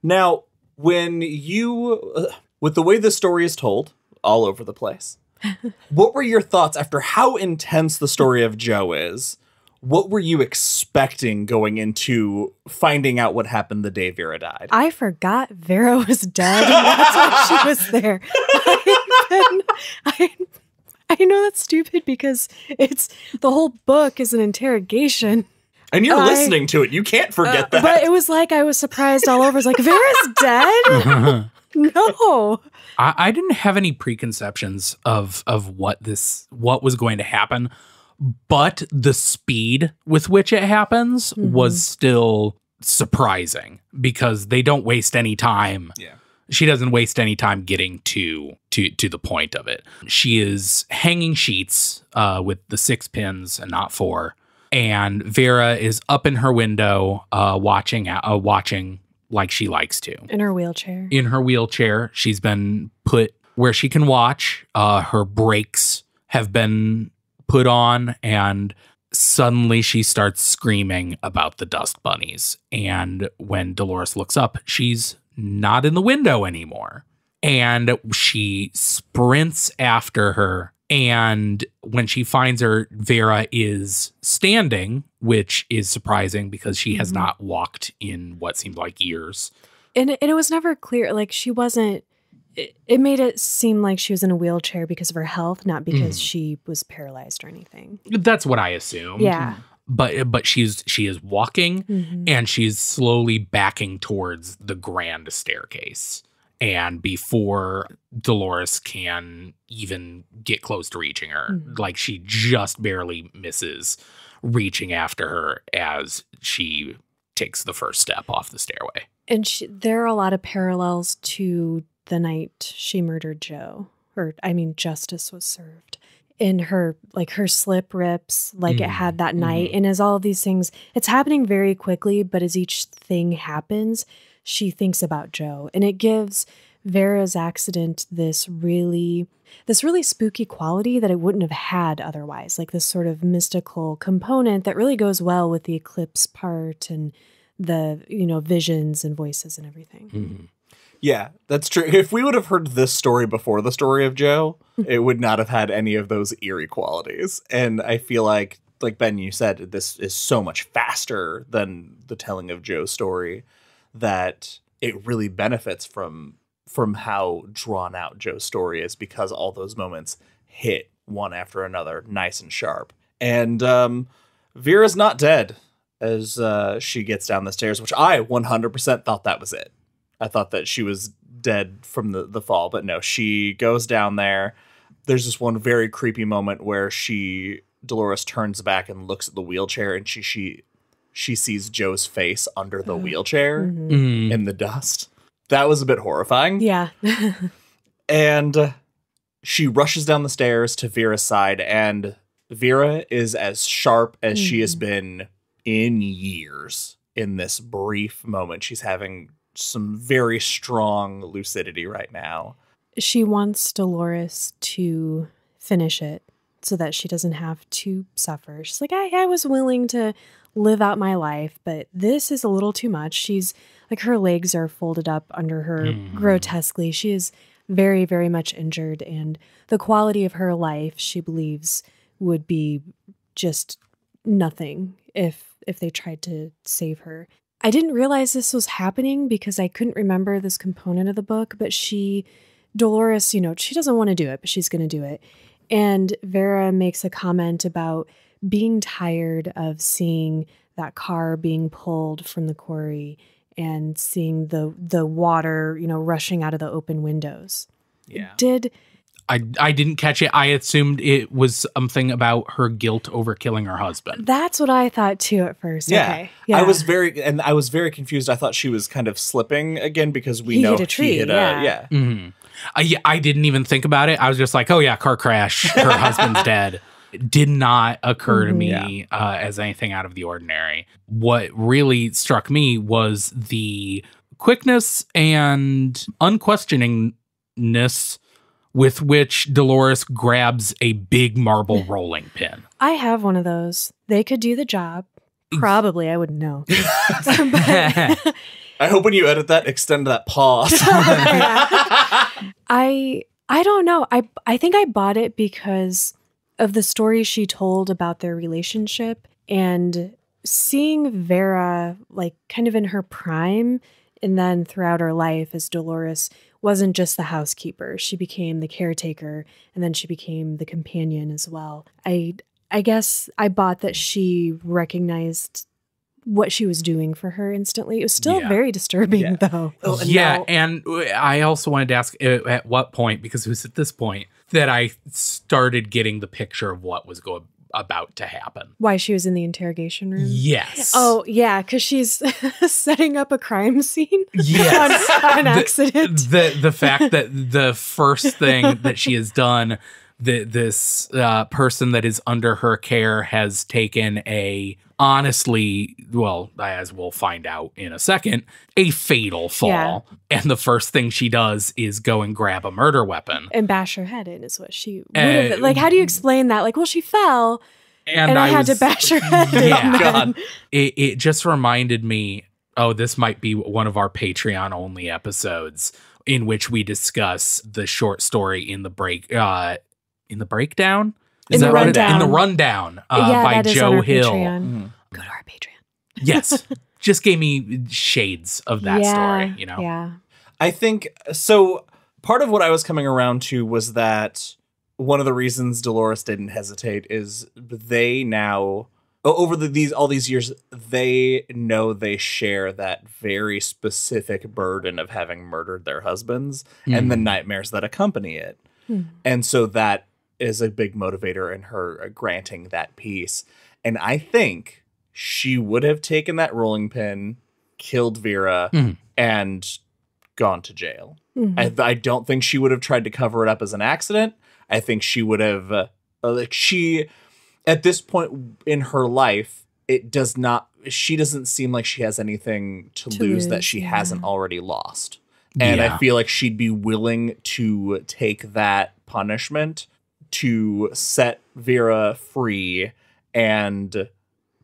Now, when you, with the way the story is told, all over the place, what were your thoughts after how intense the story of Joe is? What were you expecting going into finding out what happened the day Vera died? I forgot Vera was dead, and that's why she was there. I know that's stupid because it's the whole book is an interrogation. And you're listening to it. You can't forget that. But it was like I was surprised all over. It's like, Vera's dead? No. I didn't have any preconceptions of what was going to happen, but the speed with which it happens was still surprising because they don't waste any time. Yeah. She doesn't waste any time getting to the point of it. She is hanging sheets with the 6 pins and not 4. And Vera is up in her window watching like she likes to. In her wheelchair. In her wheelchair. She's been put where she can watch. Her brakes have been put on, and suddenly she starts screaming about the dust bunnies. And when Dolores looks up, she's not in the window anymore. And she sprints after her. And when she finds her, Vera is standing, which is surprising because she has not walked in what seemed like years. And it was never clear. Like, she wasn't, it made it seem like she was in a wheelchair because of her health, not because she was paralyzed or anything. That's what I assumed. Yeah. But she is walking and she's slowly backing towards the grand staircase. And before Dolores can even get close to reaching her, like she just barely misses reaching after her as she takes the first step off the stairway. And there are a lot of parallels to the night she murdered Joe. Justice was served. In her slip rips, like it had that night. And as all of these things, it's happening very quickly, but as each thing happens, she thinks about Joe. And it gives Vera's accident this really spooky quality that it wouldn't have had otherwise. Like this sort of mystical component that really goes well with the eclipse part and the, visions and voices and everything. Yeah, that's true. If we would have heard this story before the story of Joe, it would not have had any of those eerie qualities. And I feel like Ben, you said, this is so much faster than the telling of Joe's story that it really benefits from how drawn out Joe's story is because all those moments hit one after another, nice and sharp. And Vera's not dead as she gets down the stairs, which I 100% thought that was it. I thought that she was dead from the fall, but no, she goes down there. There's this one very creepy moment where Dolores turns back and looks at the wheelchair, and she sees Joe's face under the wheelchair in the dust. That was a bit horrifying. Yeah. And she rushes down the stairs to Vera's side, and Vera is as sharp as she has been in years in this brief moment. She's having some very strong lucidity right now. She wants Dolores to finish it so that she doesn't have to suffer. She's like, I was willing to live out my life, but this is a little too much. She's like, her legs are folded up under her grotesquely. She is very, very much injured, and the quality of her life, she believes, would be just nothing if they tried to save her. I didn't realize this was happening because I couldn't remember this component of the book, but Dolores, she doesn't want to do it, but she's going to do it. And Vera makes a comment about being tired of seeing that car being pulled from the quarry and seeing the water, rushing out of the open windows. Yeah. I didn't catch it. I assumed it was something about her guilt over killing her husband. That's what I thought too at first. Yeah. Okay. Yeah. I was very confused. I thought she was kind of slipping again because we know hit a tree. He hit yeah. I didn't even think about it. I was just like, oh yeah, car crash. Her husband's dead. It did not occur to me as anything out of the ordinary. What really struck me was the quickness and unquestioningness with which Dolores grabs a big marble rolling pin. I have one of those. They could do the job. Probably, I wouldn't know. But I hope when you edit that, extend that pause. I don't know. I think I bought it because of the story she told about their relationship, and seeing Vera like kind of in her prime, and then throughout her life as Dolores wasn't just the housekeeper. She became the caretaker, and then she became the companion as well. I guess I bought that she recognized what she was doing for her instantly. It was still very disturbing, though. And I also wanted to ask at what point, because it was at this point that I started getting the picture of what was about to happen. Why she was in the interrogation room? Yes. Oh, yeah, because she's setting up a crime scene yes. on accident. The fact that the first thing that she has done, this person that is under her care has taken honestly, well, as we'll find out in a second, a fatal fall. Yeah. And the first thing she does is go and grab a murder weapon. And bash her head in is what she would have. Like, how do you explain that? Like, well, she fell and I had to bash her head in. God. It just reminded me, this might be one of our Patreon-only episodes in which we discuss the short story in the breakdown? In the rundown by Joe Hill. Go to our Patreon. Yes. Just gave me shades of that story, you know? Yeah. I think, so part of what I was coming around to was that one of the reasons Dolores didn't hesitate is they now, over all these years, they know they share that very specific burden of having murdered their husbands and the nightmares that accompany it. And so that is a big motivator in her granting that peace. And I think she would have taken that rolling pin, killed Vera, and gone to jail. I don't think she would have tried to cover it up as an accident. I think she would have, at this point in her life, she doesn't seem like she has anything to lose that she hasn't already lost. And I feel like she'd be willing to take that punishment to set Vera free and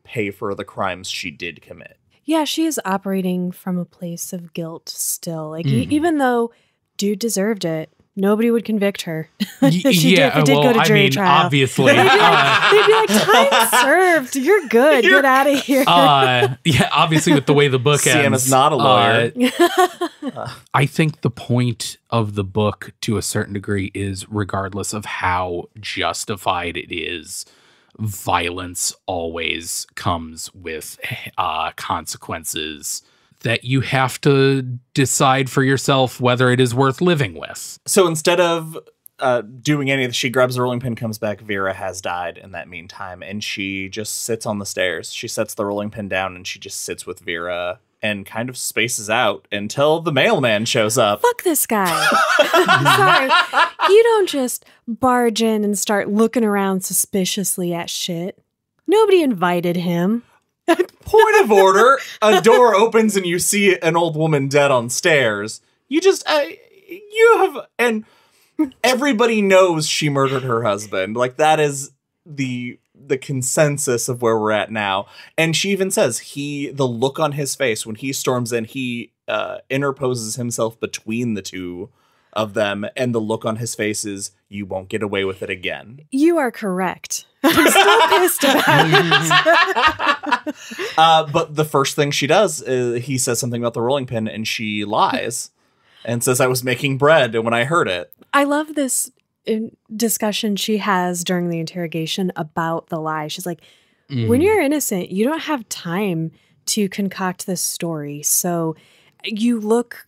pay for the crimes she did commit. Yeah, she is operating from a place of guilt still. Like, even though dude deserved it, nobody would convict her. She did go to jury trial. Obviously. They'd be like, time served. You're good. Get out of here. Obviously with the way the book ends. Sam is not a lawyer. I think the point of the book, to a certain degree, is regardless of how justified it is, violence always comes with consequences that you have to decide for yourself whether it is worth living with. So instead of doing any of this, she grabs the rolling pin, comes back. Vera has died in that meantime, and she just sits on the stairs. She sets the rolling pin down, and she just sits with Vera and kind of spaces out until the mailman shows up. Fuck this guy. Sorry. You don't just barge in and start looking around suspiciously at shit. Nobody invited him. Point of order. A door opens and you see an old woman dead on stairs. And everybody knows she murdered her husband. Like, that is the consensus of where we're at now. And she even says the look on his face when he storms in, he interposes himself between the two of them, and the look on his face is, you won't get away with it again. You are correct. I'm still pissed about it. But the first thing she does is he says something about the rolling pin, and she lies and says, I was making bread when I heard it. I love this discussion she has during the interrogation about the lie. She's like, when you're innocent, you don't have time to concoct this story. So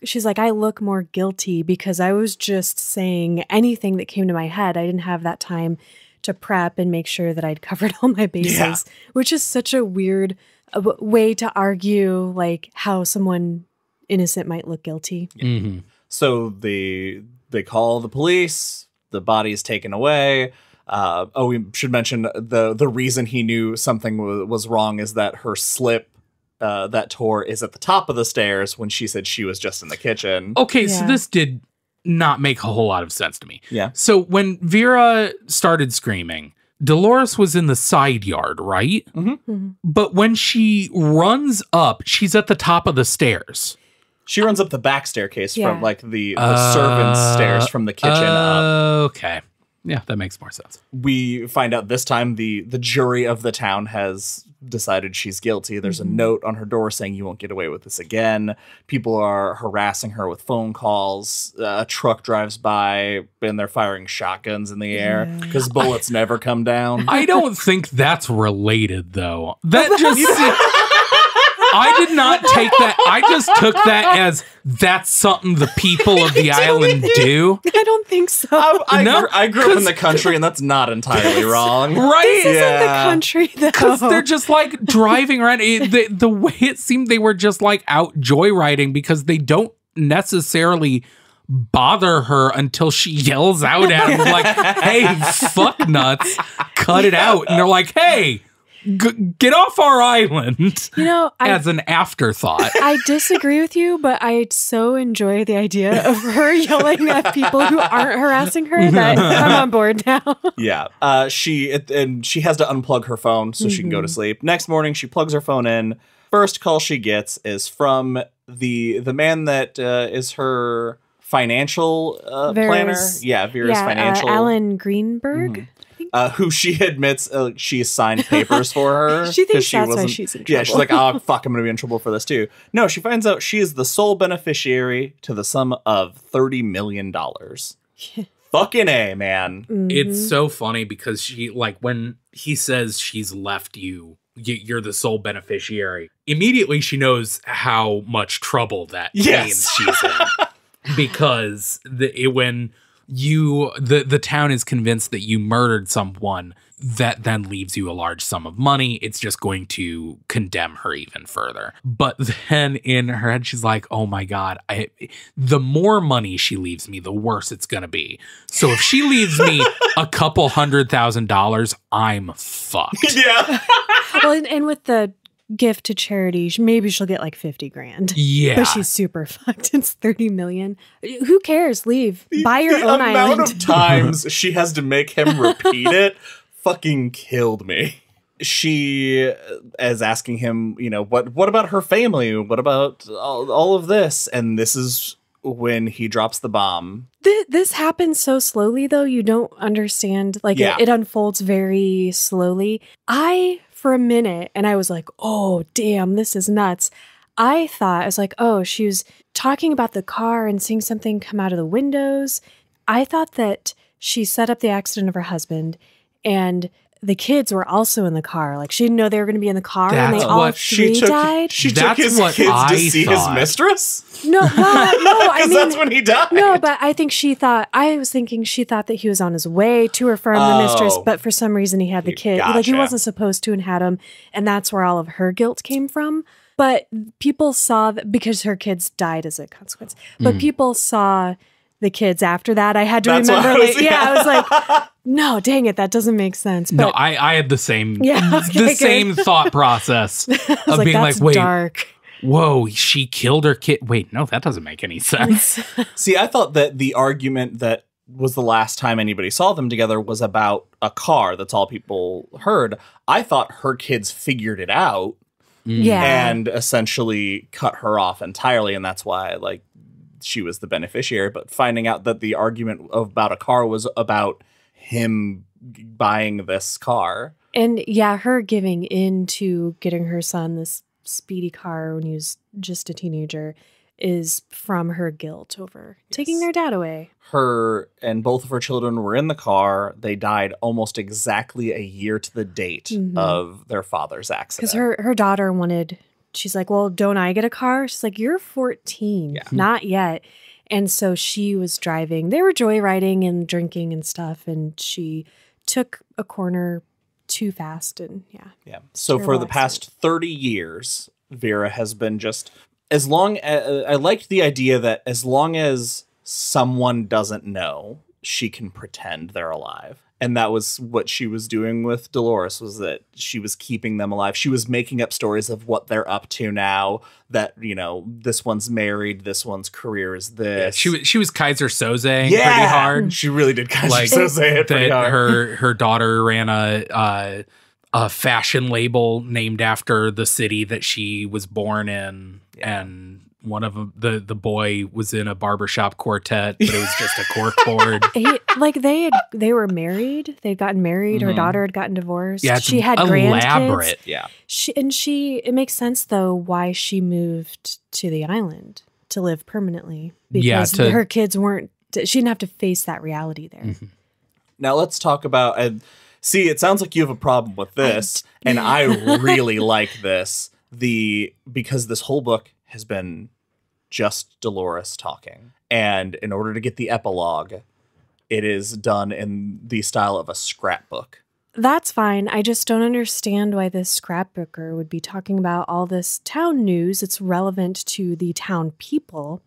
she's like, I look more guilty because I was just saying anything that came to my head. I didn't have that time to prep and make sure that I'd covered all my bases, which is such a weird way to argue like how someone innocent might look guilty. Mm-hmm. So they call the police, the body is taken away. We should mention the reason he knew something was wrong is that her slip that tore is at the top of the stairs when she said she was just in the kitchen. Okay, so this did not make a whole lot of sense to me. Yeah. So when Vera started screaming, Dolores was in the side yard, right? Mm-hmm. But when she runs up, she's at the top of the stairs. She runs up the back staircase from like the servants' stairs from the kitchen up. Okay. Yeah, that makes more sense. We find out this time the jury of the town has decided she's guilty. There's a note on her door saying you won't get away with this again. People are harassing her with phone calls. A truck drives by and they're firing shotguns in the air because bullets never come down. I don't think that's related, though. That just... I did not take that. I just took that as that's something the people of the island do. I don't think so. I grew up in the country, and that's not entirely wrong. Right? This isn't the country, though. Because they're just like driving around. The way it seemed they were just like out joyriding because they don't necessarily bother her until she yells out at them like, hey, fuck nuts, cut it out. And they're like, hey, get off our island. You know, as an afterthought. I disagree with you, but I so enjoy the idea of her yelling at people who aren't harassing her that I'm on board now. Yeah. She has to unplug her phone so she can go to sleep. Next morning, she plugs her phone in. First call she gets is from the man that is her financial planner. Yeah, Vera's financial. Alan Greenberg. Who she admits she signed papers for her. She thinks that's why she's in trouble. Yeah, she's like, oh, fuck, I'm going to be in trouble for this too. No, she finds out she is the sole beneficiary to the sum of $30 million. Fucking A, man. It's so funny because she, like, when he says she's left you're the sole beneficiary, immediately she knows how much trouble that means she's in. Because when the town is convinced that you murdered someone, that then leaves you a large sum of money. It's just going to condemn her even further. But then in her head, she's like, oh my God, the more money she leaves me, the worse it's going to be. So if she leaves me a couple $100,000, I'm fucked. Yeah. Well, and with the gift to charity, maybe she'll get like 50 grand. Yeah. But she's super fucked. It's 30 million. Who cares? Leave. Buy your own island. The amount of times she has to make him repeat it fucking killed me. She is asking him, what about her family? What about all of this? And this is when he drops the bomb. This happens so slowly, though. You don't understand. Like, it unfolds very slowly. For a minute, and I was like, oh, damn, this is nuts. I was like, oh, she was talking about the car and seeing something come out of the windows. I thought that she set up the accident of her husband, and the kids were also in the car. Like, she didn't know they were going to be in the car, and they all three died. She took his kids to see his mistress? No, well, no, I mean, that's when he died. No, but I think she thought that he was on his way to affirm the mistress, but for some reason he had the kid. Gotcha. Like, he wasn't supposed to and had him, and that's where all of her guilt came from. But people saw that because her kids died as a consequence. But people saw the kids after that. I had to remember. I was like, no, dang it, that doesn't make sense. But, no, I had the same same thought process of like, being that's like, wait, dark. Whoa, she killed her kid. Wait, no, that doesn't make any sense. See, I thought that the argument that was the last time anybody saw them together was about a car. That's all people heard. I thought her kids figured it out and essentially cut her off entirely. And that's why, like, she was the beneficiary. But finding out that the argument about a car was about him buying this car. And her giving in to getting her son this speedy car when he was just a teenager is from her guilt over taking their dad away. Her and both of her children were in the car. They died almost exactly a year to the date of their father's accident. Because her daughter she's like, well, don't I get a car? She's like, you're 14. Yeah. Not yet. And so she was driving. They were joyriding and drinking and stuff. And she took a corner too fast. And So for the past 30 years, Vera has been just as long as I liked the idea that as long as someone doesn't know, she can pretend they're alive. And that was what she was doing with Dolores, was that she was keeping them alive. She was making up stories of what they're up to now, that, you know, this one's married, this one's career is this. She was Kaiser Soze pretty hard. She really did Kaiser Soze it pretty hard. Her daughter ran a fashion label named after the city that she was born in. Yeah. And one of them, the boy was in a barbershop quartet, but it was just a corkboard. They were married. They'd gotten married. Her daughter had gotten divorced. Yeah, she had elaborate. grandkids. Yeah. It makes sense though why she moved to the island to live permanently, because her kids she didn't have to face that reality there. Mm-hmm. Now let's talk about, see, it sounds like you have a problem with this, and I really like this. Because this whole book has been just Dolores talking. And in order to get the epilogue, it is done in the style of a scrapbook. That's fine. I just don't understand why this scrapbooker would be talking about all this town news. It's relevant to the town people.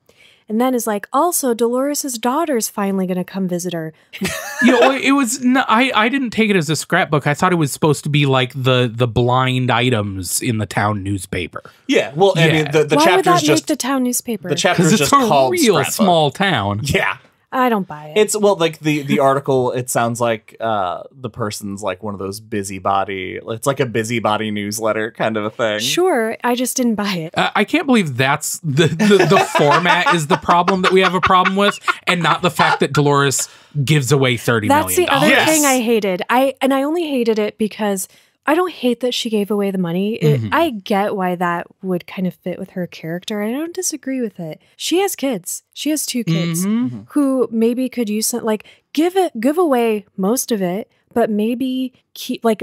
And then is like, also, Dolores' daughter's finally going to come visit her. It was. I didn't take it as a scrapbook. I thought it was supposed to be like the blind items in the town newspaper. Yeah, well, I mean, the why chapter's would that just make the town newspaper? The chapter's because just it's a called real scrapbook. small town. Yeah. I don't buy it. It's like the article, it sounds like the person's like one of those busybody, it's like a busybody newsletter kind of a thing. Sure, I just didn't buy it. I can't believe that's the format is the problem that we have a problem with, and not the fact that Dolores gives away $30 million. That's the other thing I hated. I only hated it because I don't hate that she gave away the money. I get why that would kind of fit with her character. I don't disagree with it. She has kids. She has 2 kids who maybe could use some, like, give away most of it, but maybe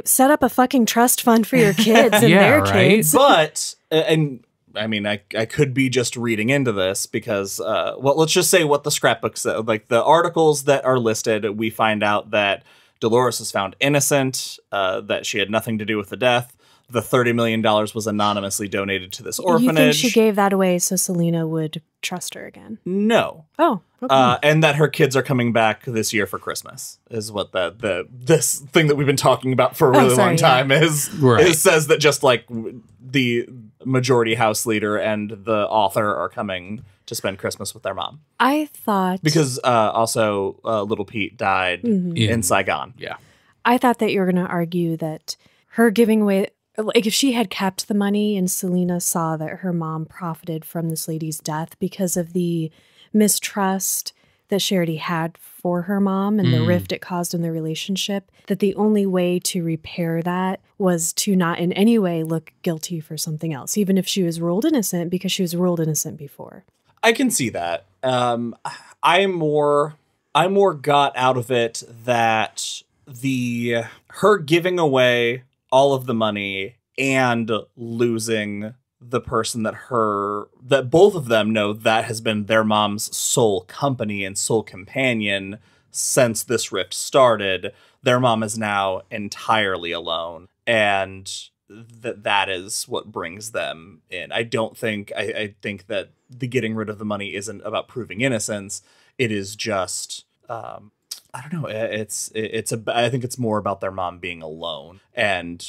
set up a fucking trust fund for your kids and their kids. But, and I mean, I could be just reading into this because, let's just say what the scrapbook said. Like, the articles that are listed, we find out that Dolores was found innocent, that she had nothing to do with the death. The $30 million was anonymously donated to this orphanage. You think she gave that away so Selena would trust her again? No. Oh, okay. And that her kids are coming back this year for Christmas is what this thing that we've been talking about for a really long time is. Right. It says that just like the majority house leader and the author are coming to spend Christmas with their mom. I thought... Because also little Pete died in Saigon. Yeah. I thought that you were going to argue that her giving away... Like, if she had kept the money and Selena saw that her mom profited from this lady's death because of the mistrust that she already had for her mom and the rift it caused in their relationship, that the only way to repair that was to not in any way look guilty for something else, even if she was ruled innocent, because she was ruled innocent before. I can see that. I more got out of it that her giving away all of the money and losing the person that both of them know that has been their mom's sole company and sole companion since this rift started. Their mom is now entirely alone, and that is what brings them in. I think that the getting rid of the money isn't about proving innocence. It is just, I don't know. I think it's more about their mom being alone and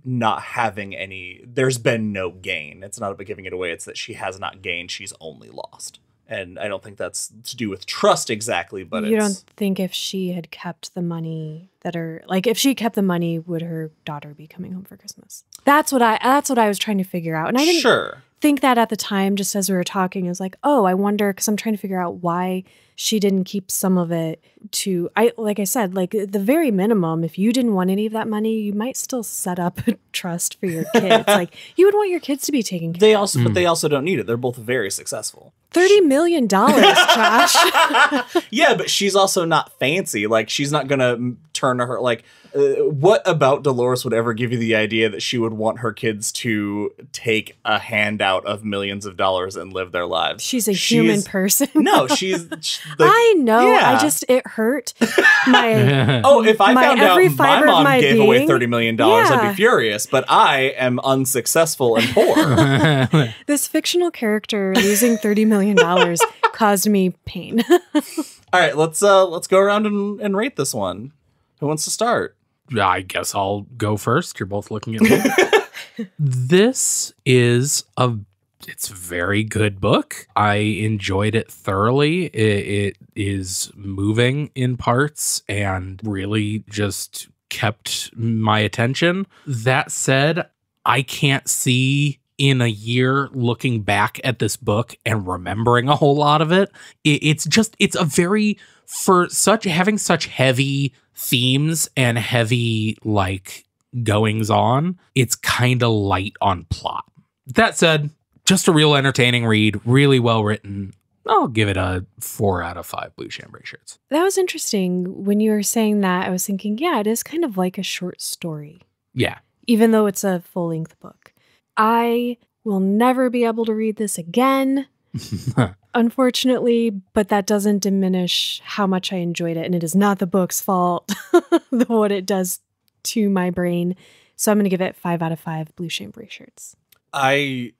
not having there's been no gain. It's not about giving it away. It's that she has not gained. She's only lost. And I don't think that's to do with trust exactly, but you don't think if she had kept the money if she kept the money, would her daughter be coming home for Christmas? That's what I was trying to figure out. And I didn't think that at the time, just as we were talking. I was like, oh, I wonder, because I'm trying to figure out why she didn't keep some of it like I said, like the very minimum, if you didn't want any of that money, you might still set up a trust for your kids. Like, you would want your kids to be taken care of. But they also don't need it. They're both very successful. $30 million, Josh. Yeah, but she's also not fancy. Like, she's not going to turn to her. Like, what about Dolores would ever give you the idea that she would want her kids to take a handout of millions of dollars and live their lives? She's a human person. No, I know. Yeah. it hurt. If I found out my mom gave away $30 million, I'd be furious. But I am unsuccessful and poor. This fictional character losing $30 million caused me pain. All right, let's go around and rate this one. Who wants to start? I guess I'll go first. You're both looking at me. This is it's a very good book. I enjoyed it thoroughly. It is moving in parts and really just kept my attention. That said, I can't see in a year looking back at this book and remembering a whole lot of it. It's a very, for having such heavy themes and heavy like goings on, it's kind of light on plot. That said, just a real entertaining read, really well written. I'll give it a 4 out of 5 blue chambray shirts. That was interesting. When you were saying that, I was thinking, yeah, it is kind of like a short story. Yeah. Even though it's a full-length book. I will never be able to read this again, unfortunately, but that doesn't diminish how much I enjoyed it. And it is not the book's fault, what it does to my brain. So I'm going to give it 5 out of 5 blue chambray shirts. I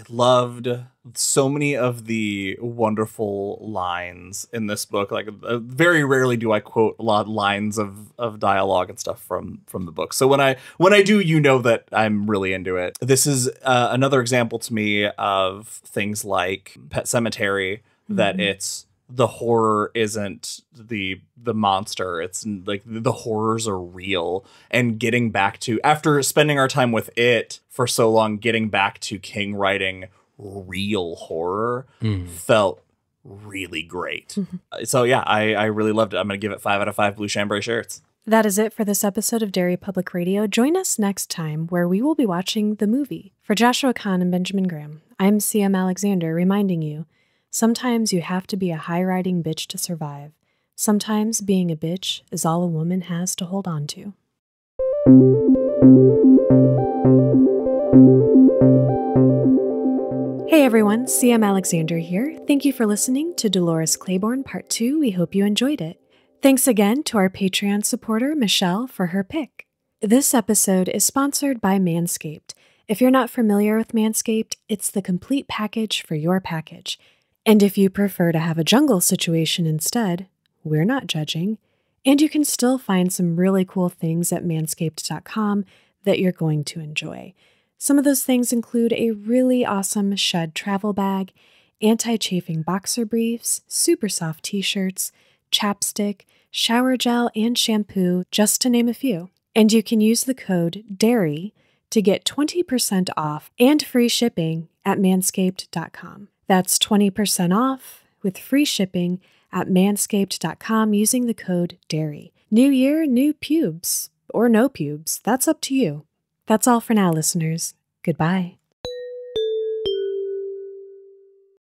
loved so many of the wonderful lines in this book. Like, very rarely do I quote a lot of lines of dialogue and stuff from the book. So when I do, you know that I'm really into it. This is another example to me of things like Pet Sematary, that it's the horror isn't the monster. It's like the horrors are real. And getting back to, after spending our time with it for so long, getting back to King writing real horror felt really great. So yeah, I really loved it. I'm going to give it 5 out of 5 blue chambray shirts. That is it for this episode of Derry Public Radio. Join us next time where we will be watching the movie. For Joshua Kahn and Benjamin Graham, I'm CM Alexander reminding you, sometimes you have to be a high-riding bitch to survive. Sometimes being a bitch is all a woman has to hold on to. Hey everyone, CM Alexander here. Thank you for listening to Dolores Claiborne Part 2. We hope you enjoyed it. Thanks again to our Patreon supporter, Michelle, for her pick. This episode is sponsored by Manscaped. If you're not familiar with Manscaped, it's the complete package for your package. And if you prefer to have a jungle situation instead, we're not judging. And you can still find some really cool things at Manscaped.com that you're going to enjoy. Some of those things include a really awesome shed travel bag, anti-chafing boxer briefs, super soft t-shirts, chapstick, shower gel, and shampoo, just to name a few. And you can use the code DERRY to get 20% off and free shipping at Manscaped.com. That's 20% off with free shipping at Manscaped.com using the code DERRY. New year, new pubes. Or no pubes. That's up to you. That's all for now, listeners. Goodbye.